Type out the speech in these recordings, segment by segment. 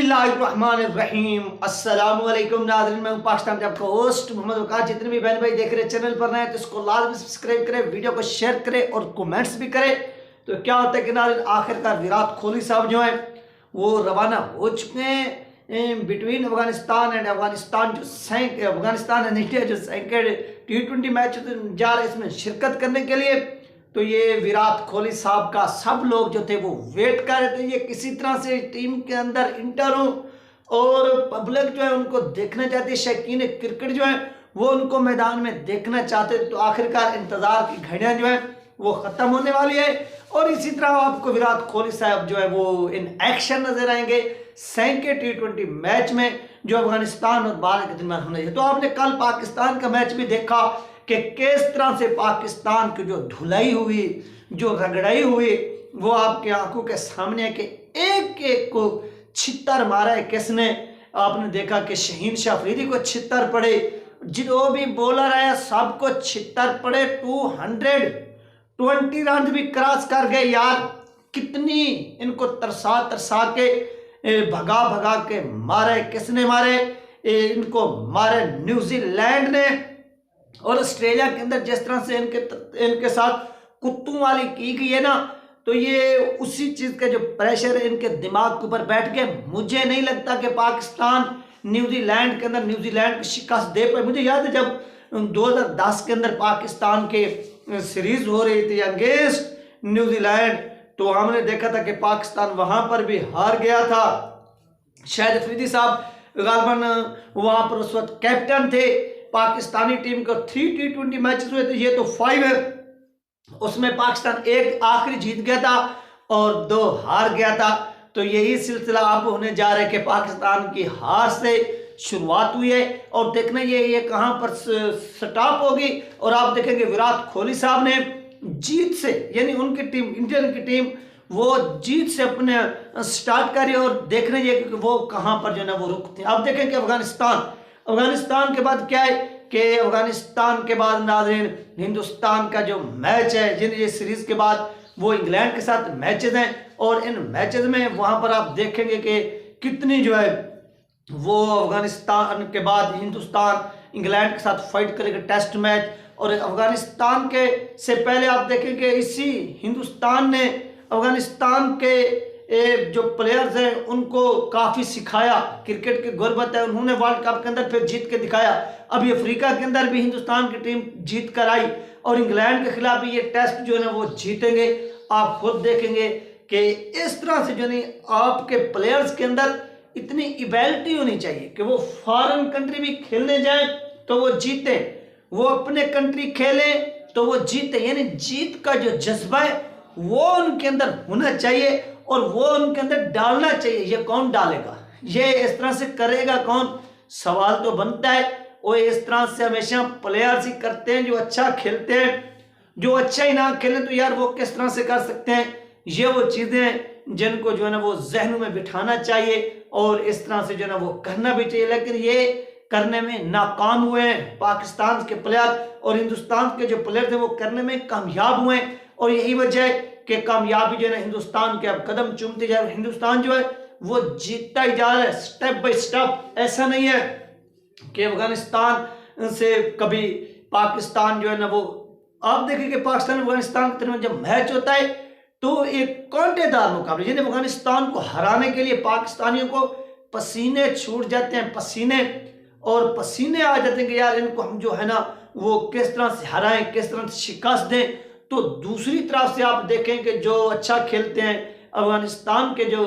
बिस्मिल्लाहिर्रहमानिर्रहीम। अस्सलाम वालेकुम नाज़रीन, मैं हूं पाकिस्तान के आपका होस्ट मोहम्मद वक़ार। जितने भी बहन भाई देख रहे चैनल पर नए तो इसको लाजमी सब्सक्राइब करें, वीडियो को शेयर करें और कमेंट्स भी करें। तो क्या होता है कि नाज़रीन आखिरकार विराट कोहली साहब जो है वो रवाना हो चुके हैं between Afghanistan and Afghanistan Afghanistan and India जो सेकंड T20 मैच जा रहे इसमें शिरकत करने के लिए। तो ये विराट कोहली साहब का सब लोग जो थे वो वेट कर रहे थे, ये किसी तरह से टीम के अंदर इंटर हो और पब्लिक जो है उनको देखना चाहती है, शौकीन क्रिकेट जो है वो उनको मैदान में देखना चाहते। तो आखिरकार इंतजार की घड़ियां जो है वो खत्म होने वाली है और इसी तरह आपको विराट कोहली साहब जो है वो इन एक्शन नजर आएंगे सेकंड T20 मैच में जो अफगानिस्तान और भारत के दरमियान होने है। तो आपने कल पाकिस्तान का मैच भी देखा कि किस तरह से पाकिस्तान की जो धुलाई हुई, जो रगड़ाई हुई, वो आपके आंखों के सामने है कि एक एक को छितर मारा है किसने। आपने देखा कि शहीन शाह अफरीदी को छितर पड़े, जो भी बॉलर आया सबको छितर पड़े। 220 रन भी क्रॉस कर गए यार। कितनी इनको तरसा तरसा के भगा भगा के मारे, किसने मारे? इनको मारे न्यूजीलैंड ने। और ऑस्ट्रेलिया के अंदर जिस तरह से इनके साथ कुत्तों वाली की गई है ना, तो ये उसी चीज का जो प्रेशर है इनके दिमाग के ऊपर बैठ गया। मुझे नहीं लगता कि पाकिस्तान न्यूजीलैंड के अंदर न्यूजीलैंड को शिकस्त दे पाए। मुझे याद है जब 2010 के अंदर पाकिस्तान के सीरीज हो रही थी अगेंस्ट न्यूजीलैंड, तो हमने देखा था कि पाकिस्तान वहां पर भी हार गया था। शाहिद अफरीदी साहब गालबन वहां पर उस वक्त कैप्टन थे। पाकिस्तानी टीम को 3 T20 मैचेस हुए थे, ये तो 5 है। उसमें पाकिस्तान एक आखिरी जीत गया था और 2 हार गया था। तो यही सिलसिला अब होने जा रहा है कि पाकिस्तान की हार से शुरुआत हुई है और देखना ये कहां पर स्टॉप होगी। और आप देखेंगे विराट कोहली साहब ने जीत से, यानी उनकी टीम, इंडियन की टीम वो जीत से अपने स्टार्ट करी और देख रही है कि वो कहां पर जो है वो रुकते हैं। अब देखें कि अफगानिस्तान के बाद क्या है कि अफगानिस्तान के बाद नाज़रीन हिंदुस्तान का जो मैच है, जिन ये सीरीज के बाद वो इंग्लैंड के साथ मैचेस हैं और इन मैचेस में वहां पर आप देखेंगे कि कितनी जो है वो अफगानिस्तान के बाद हिंदुस्तान इंग्लैंड के साथ फाइट करेगा टेस्ट मैच। और अफगानिस्तान के से पहले आप देखेंगे इसी हिंदुस्तान ने अफगानिस्तान के जो प्लेयर्स हैं उनको काफ़ी सिखाया, क्रिकेट की गुरबत है, उन्होंने वर्ल्ड कप के अंदर फिर जीत के दिखाया। अभी अफ्रीका के अंदर भी हिंदुस्तान की टीम जीत कर आई और इंग्लैंड के खिलाफ भी ये टेस्ट जो है ना वो जीतेंगे। आप खुद देखेंगे कि इस तरह से जो नहीं आपके प्लेयर्स के अंदर इतनी इबेलिटी होनी चाहिए कि वो फॉरेन कंट्री भी खेलने जाए तो वो जीते, वो अपने कंट्री खेले तो वो जीते, यानी जीत का जो जज्बा है वो उनके अंदर होना चाहिए और वो उनके अंदर डालना चाहिए। ये कौन डालेगा? ये इस तरह से करेगा कौन? सवाल तो बनता है। और इस तरह से हमेशा प्लेयर्स ही करते हैं जो अच्छा खेलते हैं। जो अच्छा ही ना खेलें तो यार वो किस तरह से कर सकते हैं? ये वो चीज़ें जिनको जो है ना वो जहनों में बिठाना चाहिए और इस तरह से जो है ना वो करना भी चाहिए। लेकिन ये करने में नाकाम हुए हैं पाकिस्तान के प्लेयर और हिंदुस्तान के जो प्लेयर थे वो करने में कामयाब हुए हैं। और यही वजह है कि कामयाबी जो है हिंदुस्तान के अब कदम चूमते जा रहे। हिंदुस्तान जो है वो जीतता ही जा रहा है स्टेप बाय स्टेप। ऐसा नहीं है कि अफगानिस्तान से कभी पाकिस्तान जो है ना वो, आप देखिए कि पाकिस्तान अफगानिस्तान के दरमियान जब मैच होता है तो एक कांटेदार मुकाबले, यानी अफगानिस्तान को हराने के लिए पाकिस्तानियों को पसीने छूट जाते हैं, पसीने आ जाते हैं कि यार इनको हम जो है ना वो किस तरह से हराएं, किस तरह से शिकस्त दें। तो दूसरी तरफ से आप देखें कि जो अच्छा खेलते हैं अफगानिस्तान के जो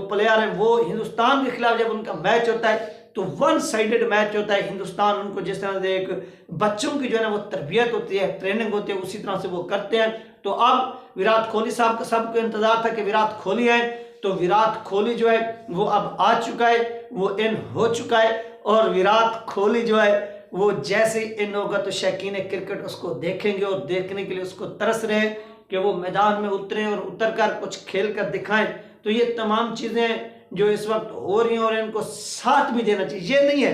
प्लेयर हैं वो हिंदुस्तान के खिलाफ जब उनका मैच होता है तो 1 साइडेड मैच होता है। हिंदुस्तान उनको जिस तरह से एक बच्चों की जो है ना वो तरबियत होती है, ट्रेनिंग होती है, उसी तरह से वो करते हैं। तो अब विराट कोहली साहब का सबको इंतजार था कि विराट कोहली है, तो विराट कोहली जो है वो अब आ चुका है, वो इन हो चुका है। और विराट कोहली जो है वो जैसे इन होगा तो शौकीन क्रिकेट उसको देखेंगे और देखने के लिए उसको तरस रहे हैं कि वो मैदान में उतरें और उतर कर कुछ खेल कर दिखाएं। तो ये तमाम चीज़ें जो इस वक्त हो रही हैं और इनको साथ भी देना चाहिए। ये नहीं है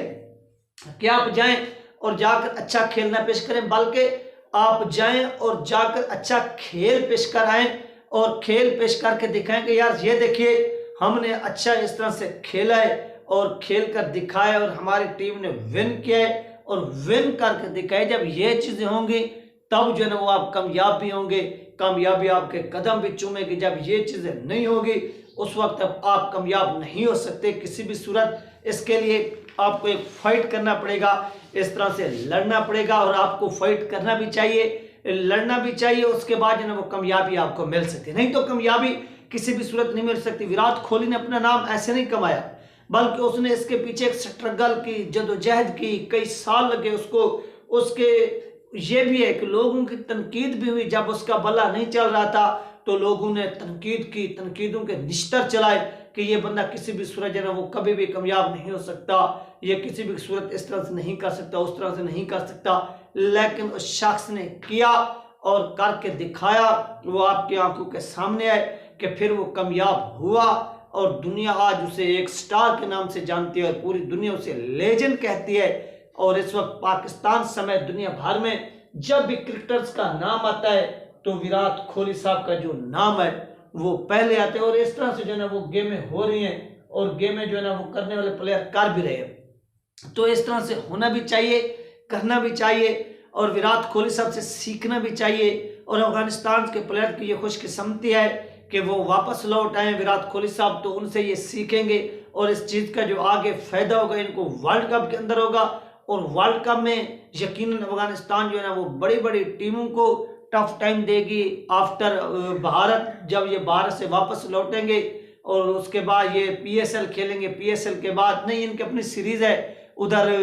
कि आप जाएं और जाकर अच्छा खेलना पेश करें, बल्कि आप जाएं और जाकर अच्छा खेल पेश कर आएँ और खेल पेश करके दिखाएं कि यार ये देखिए हमने अच्छा इस तरह से खेला है और खेल कर दिखाया और हमारी टीम ने विन किया है और विन करके दिखाए। जब ये चीज़ें होंगी तब जो है ना वो आप कामयाब भी होंगे, कामयाबी आपके कदम भी चूमेगी। जब ये चीज़ें नहीं होगी उस वक्त आप कामयाब नहीं हो सकते किसी भी सूरत। इसके लिए आपको एक फाइट करना पड़ेगा, इस तरह से लड़ना पड़ेगा और आपको फाइट करना भी चाहिए, लड़ना भी चाहिए। उसके बाद जो है वो कामयाबी आपको मिल सकती है, नहीं तो कामयाबी किसी भी सूरत नहीं मिल सकती। विराट कोहली ने अपना नाम ऐसे नहीं कमाया, बल्कि उसने इसके पीछे एक स्ट्रगल की, जदोजहद की, कई साल लगे उसको। उसके ये भी है कि लोगों की तनकीद भी हुई, जब उसका भला नहीं चल रहा था तो लोगों ने तनकीद की, तनकीदों के निश्तर चलाए कि ये बंदा किसी भी सूरत है ना वो कभी भी कामयाब नहीं हो सकता, ये किसी भी सूरत इस तरह से नहीं कर सकता, उस तरह से नहीं कर सकता। लेकिन उस शख्स ने किया और करके दिखाया, वो आपकी आंखों के सामने आए कि फिर वो कामयाब हुआ और दुनिया आज उसे एक स्टार के नाम से जानती है और पूरी दुनिया उसे लेजेंड कहती है। और इस वक्त पाकिस्तान समेत दुनिया भर में जब भी क्रिकेटर्स का नाम आता है तो विराट कोहली साहब का जो नाम है वो पहले आते हैं। और इस तरह से जो है ना वो गेमें हो रही हैं और गेमें जो है ना वो करने वाले प्लेयर कर भी रहे हैं। तो इस तरह से होना भी चाहिए, करना भी चाहिए और विराट कोहली साहब से सीखना भी चाहिए। और अफगानिस्तान के प्लेयर की ये खुशकिस्मती है कि वो वापस लौट आए विराट कोहली साहब, तो उनसे ये सीखेंगे और इस चीज़ का जो आगे फायदा होगा इनको वर्ल्ड कप के अंदर होगा। और वर्ल्ड कप में यकीनन अफगानिस्तान जो है ना वो बड़ी बड़ी टीमों को टफ टाइम देगी आफ्टर भारत। जब ये भारत से वापस लौटेंगे और उसके बाद ये PSL खेलेंगे, PSL के बाद नहीं, इनकी अपनी सीरीज है उधर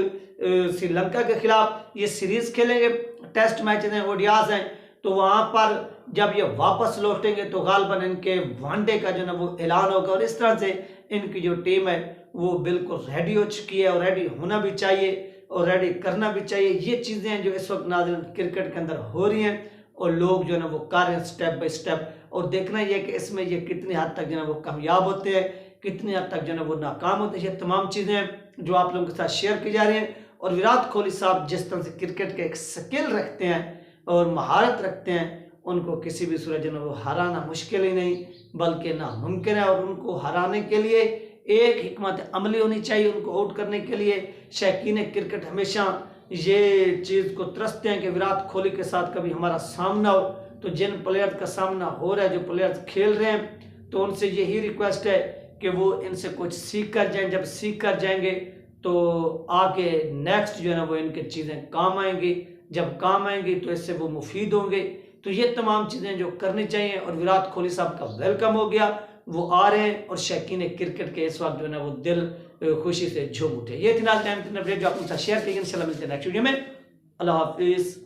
श्रीलंका के खिलाफ ये सीरीज खेलेंगे, टेस्ट मैचेस हैं, ओडियाज हैं। तो वहाँ पर जब ये वापस लौटेंगे तो गालबन इनके वनडे का जो ना वो ऐलान होगा। और इस तरह से इनकी जो टीम है वो बिल्कुल रेडी हो चुकी है और रेडी होना भी चाहिए और रेडी करना भी चाहिए। ये चीज़ें हैं जो इस वक्त नाज़रीन क्रिकेट के अंदर हो रही हैं और लोग जो है ना वो कर रहे हैं स्टेप बाय स्टेप। और देखना ये कि इसमें ये कितनी हद तक जो है ना वो कामयाब होते हैं, कितनी हद तक जो है ना वो नाकाम होते हैं। ये तमाम चीज़ें हैं जो आप लोगों के साथ शेयर की जा रही हैं। और विराट कोहली साहब जिस तरह से क्रिकेट के एक स्किल रखते हैं और महारत रखते हैं, उनको किसी भी सूरत जो है वो हराना मुश्किल ही नहीं बल्कि नामुमकिन है। और उनको हराने के लिए एक हिकमत अमली होनी चाहिए, उनको आउट करने के लिए। शौकीन क्रिकेट हमेशा ये चीज़ को तरसते हैं कि विराट कोहली के साथ कभी हमारा सामना हो। तो जिन प्लेयर का सामना हो रहा है, जो प्लेयर्स खेल रहे हैं, तो उनसे यही रिक्वेस्ट है कि वो इनसे कुछ सीख कर जाएं। जब सीख कर जाएंगे तो आगे नेक्स्ट जो है ना वो इनकी चीज़ें काम आएंगी, जब काम आएंगी तो इससे वो मुफीद होंगे। तो ये तमाम चीज़ें जो करनी चाहिए। और विराट कोहली साहब का वेलकम हो गया, वो आ रहे हैं और शौकीन क्रिकेट के इस वक्त जो है ना वो दिल खुशी से झूम उठे। ये थी नाज़रीन अपडेट जो आपके साथ शेयर की। इंशाल्लाह मिलते हैं नेक्स्ट वीडियो में। अल्लाह हाफिज़।